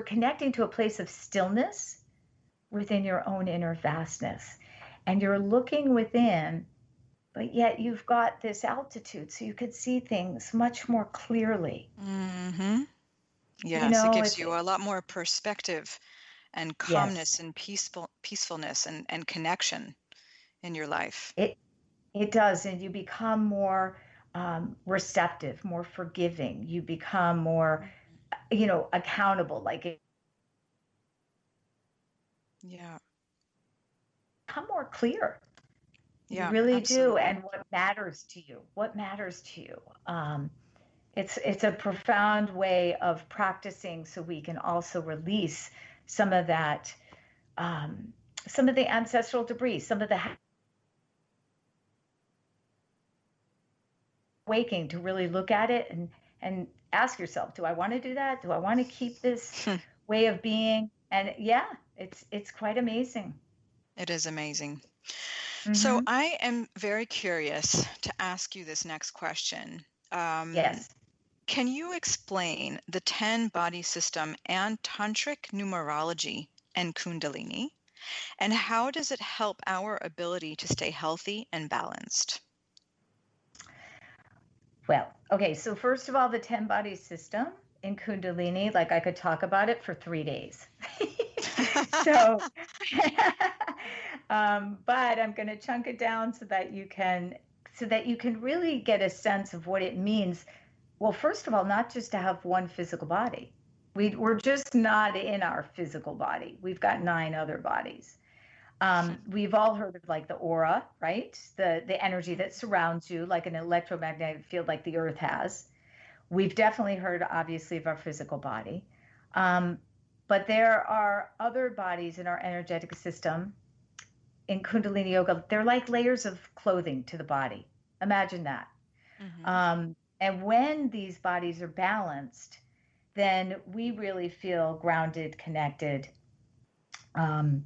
connecting to a place of stillness within your own inner vastness. And you're looking within, but yet you've got this altitude, so you could see things much more clearly. Mm-hmm. You Yes, it know, gives it's, you a lot more perspective and calmness yes, and peacefulness and connection in your life. it it does, and you become more receptive, more forgiving. You become more, accountable. Like it Yeah, become more clear. You yeah, really do, absolutely. and what matters to you? What matters to you? It's a profound way of practicing, so we can also release some of that, um, some of the ancestral debris, some of the waking to really look at it and ask yourself, do I want to do that? Do I want to keep this way of being? And yeah, it's quite amazing. It is amazing. So Hmm. I am very curious to ask you this next question. Um, Yes. can you explain the 10 body system and tantric numerology and Kundalini? And how does it help our ability to stay healthy and balanced? Well, okay. So first of all, the 10 body system in Kundalini, like I could talk about it for 3 days. So, but I'm going to chunk it down so that you can really get a sense of what it means. Well, first of all, not just to have one physical body. We're just not in our physical body. We've got 9 other bodies. We've all heard of like the aura, right? The energy that surrounds you, like an electromagnetic field, like the Earth has. We've definitely heard, obviously, of our physical body, um, but there are other bodies in our energetic system. In Kundalini Yoga, they're like layers of clothing to the body. Imagine that. Hmm. And when these bodies are balanced, then we really feel grounded, connected. Um,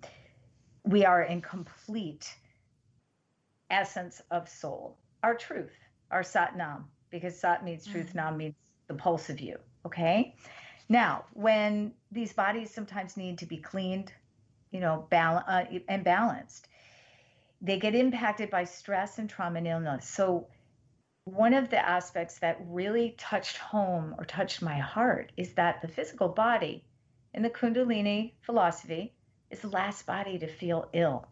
we are in complete essence of soul, our truth, our Sat Nam, because Sat means truth, Mm. Nam means the pulse of you. Okay. Now, when these bodies sometimes need to be cleaned, and balanced, they get impacted by stress and trauma and illness. So, one of the aspects that really touched home or touched my heart is that the physical body in the Kundalini philosophy is the last body to feel ill.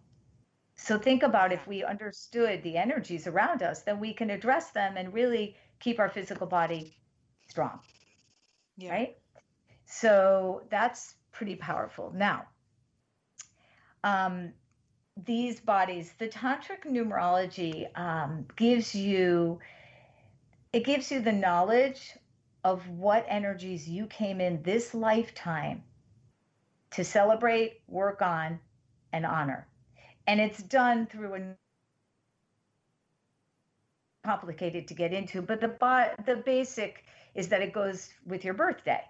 So think about, Yeah. if we understood the energies around us, then we can address them and really keep our physical body strong, Yeah. right? So that's pretty powerful. Now, um, these bodies, the tantric numerology gives you the knowledge of what energies you came in this lifetime to celebrate, work on, and honor. And it's done through a complicated to get into, but the basic is that it goes with your birthday,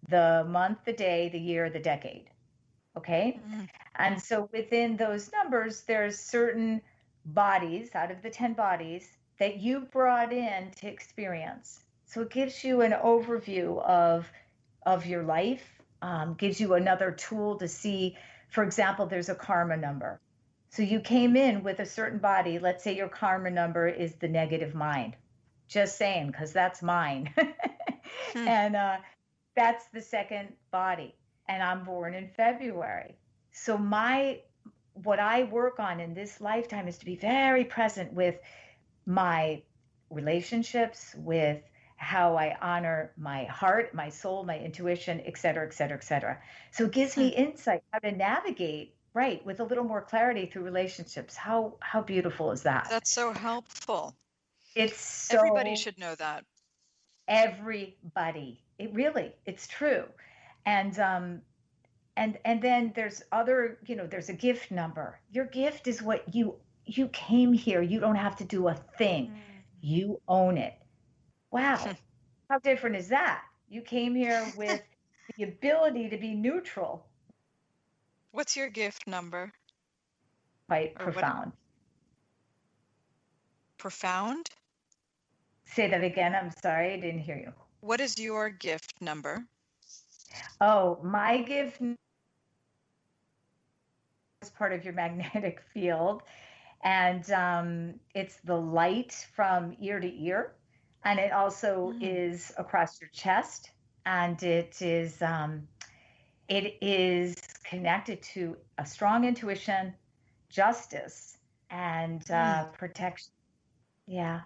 the month, the day, the year, the decade. Okay. Mm. And so within those numbers, there's certain bodies out of the 10 bodies that you brought in to experience. So it gives you an overview of your life, gives you another tool to see. For example, there's a karma number. So you came in with a certain body. Let's say your karma number is the negative mind. Just saying, because that's mine. Hmm. And that's the second body. And I'm born in February. So what I work on in this lifetime is to be very present with my relationships, with how I honor my heart, my soul, my intuition, et cetera, et cetera, et cetera. So it gives me Hmm. insight how to navigate, right, with a little more clarity through relationships. How beautiful is that? That's so helpful. It's Everybody so should know that. everybody. It's true. And and then there's a gift number. Your gift is what you came here. You don't have to do a thing. Mm. You own it. Wow. How different is that? You came here with the ability to be neutral. What's your gift number? Quite Or what? profound. Profound? Say that again. I'm sorry, I didn't hear you. What is your gift number? Oh, my gift is part of your magnetic field, and it's the light from ear to ear, and it also Mm. is across your chest, and it is connected to a strong intuition, justice, and Mm. protection. Yeah.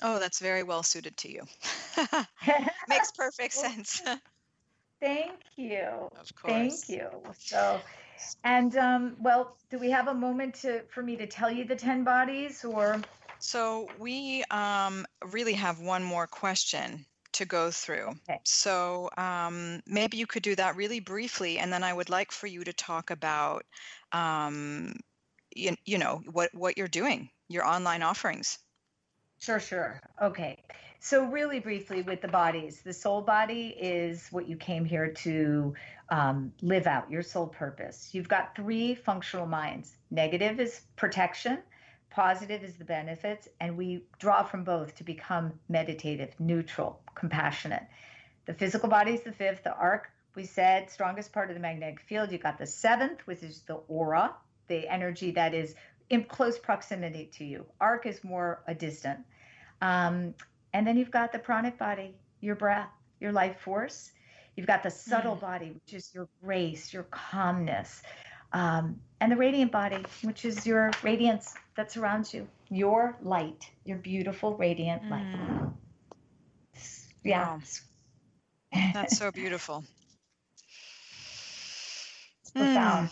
Oh, that's very well suited to you. Makes perfect Well, sense. thank you. Of Thank course. you. So, and well, do we have a moment for me to tell you the 10 bodies or? So we really have one more question to go through. Okay, So maybe you could do that really briefly, and then I would like for you to talk about, um, you know, what you're doing, your online offerings. sure, sure. Okay. So, really briefly with the bodies, the soul body is what you came here to live out, your soul purpose. You've got three functional minds. Negative is protection, positive is the benefits, and we draw from both to become meditative, neutral, compassionate. The physical body is the fifth, the arc, we said, strongest part of the magnetic field. You got the seventh, which is the aura, the energy that is in close proximity to you. Arc is more a distant. Um, and then you've got the pranic body, your breath, your life force. You've got the subtle Mm. body, which is your grace, your calmness. And the radiant body, which is your radiance that surrounds you, your light, your beautiful, radiant light. Mm. Yeah. Wow, that's so beautiful. It's Mm. profound.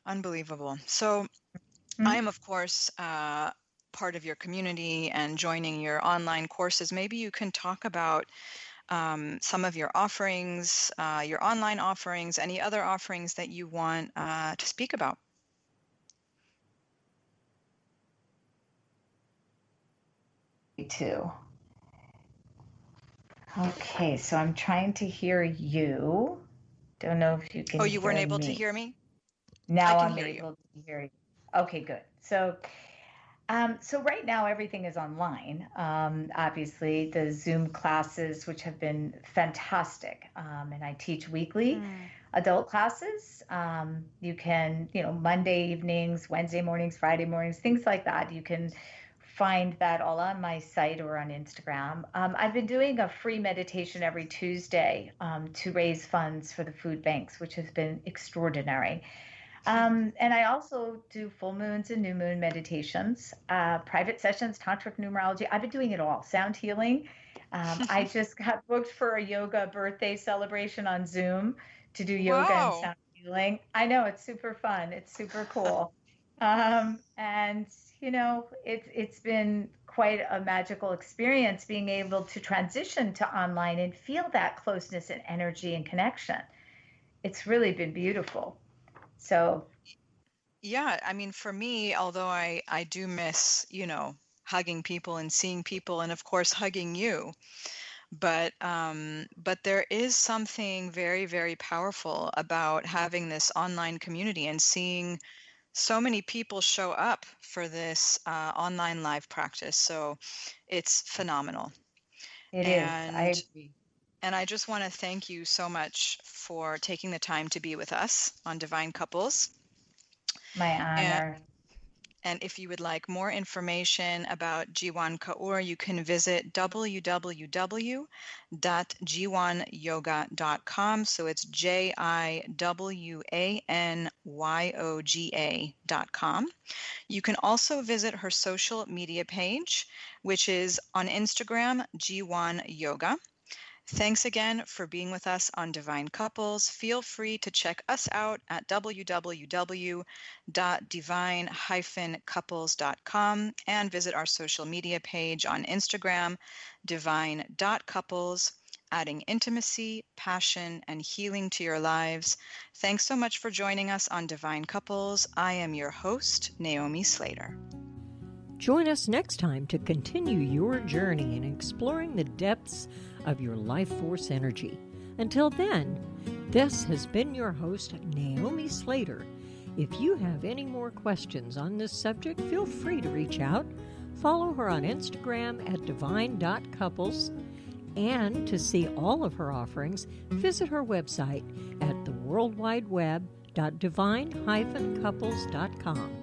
Unbelievable. So I am, of course, part of your community and joining your online courses. Maybe you can talk about some of your offerings, your online offerings, any other offerings that you want to speak about. Too. Okay, so I'm trying to hear you. Don't know if you Oh, can you weren't hear able to me. hear me? I Now can I'm hear you. able to hear you. Okay, good. So right now everything is online. Obviously, the Zoom classes, which have been fantastic, and I teach weekly Mm. adult classes. You can, Monday evenings, Wednesday mornings, Friday mornings, things like that. You can find that all on my site or on Instagram. I've been doing a free meditation every Tuesday to raise funds for the food banks, which has been extraordinary. And I also do full moons and new moon meditations, private sessions, tantric numerology. I've been doing it all. Sound healing. I just got booked for a yoga birthday celebration on Zoom to do yoga and Wow. sound healing. I know it's super fun. It's super cool. And it's been quite a magical experience being able to transition to online and feel that closeness and energy and connection. It's really been beautiful. So Yeah, I mean, for me, although I do miss, hugging people and seeing people, and of course hugging you, but there is something very, very powerful about having this online community and seeing so many people show up for this online live practice. So it's phenomenal. it is. I And agree. and I just want to thank you so much for taking the time to be with us on Divine Couples. My And honor. And if you would like more information about JIWAN KAUR, you can visit www.jiwanyoga.com. So it's JIWANYOGA.com. You can also visit her social media page, which is on Instagram, JIWAN Yoga. Thanks again for being with us on Divine Couples. Feel free to check us out at www.divine-couples.com and visit our social media page on Instagram, divine.couples, adding intimacy, passion, and healing to your lives. Thanks so much for joining us on Divine Couples. I am your host, Naomi Slater. Join us next time to continue your journey in exploring the depths of your life force energy. Until then, this has been your host, Naomi Slater. If you have any more questions on this subject, feel free to reach out. Follow her on Instagram at divine.couples And to see all of her offerings, visit her website at theworldwideweb.divine-couples.com.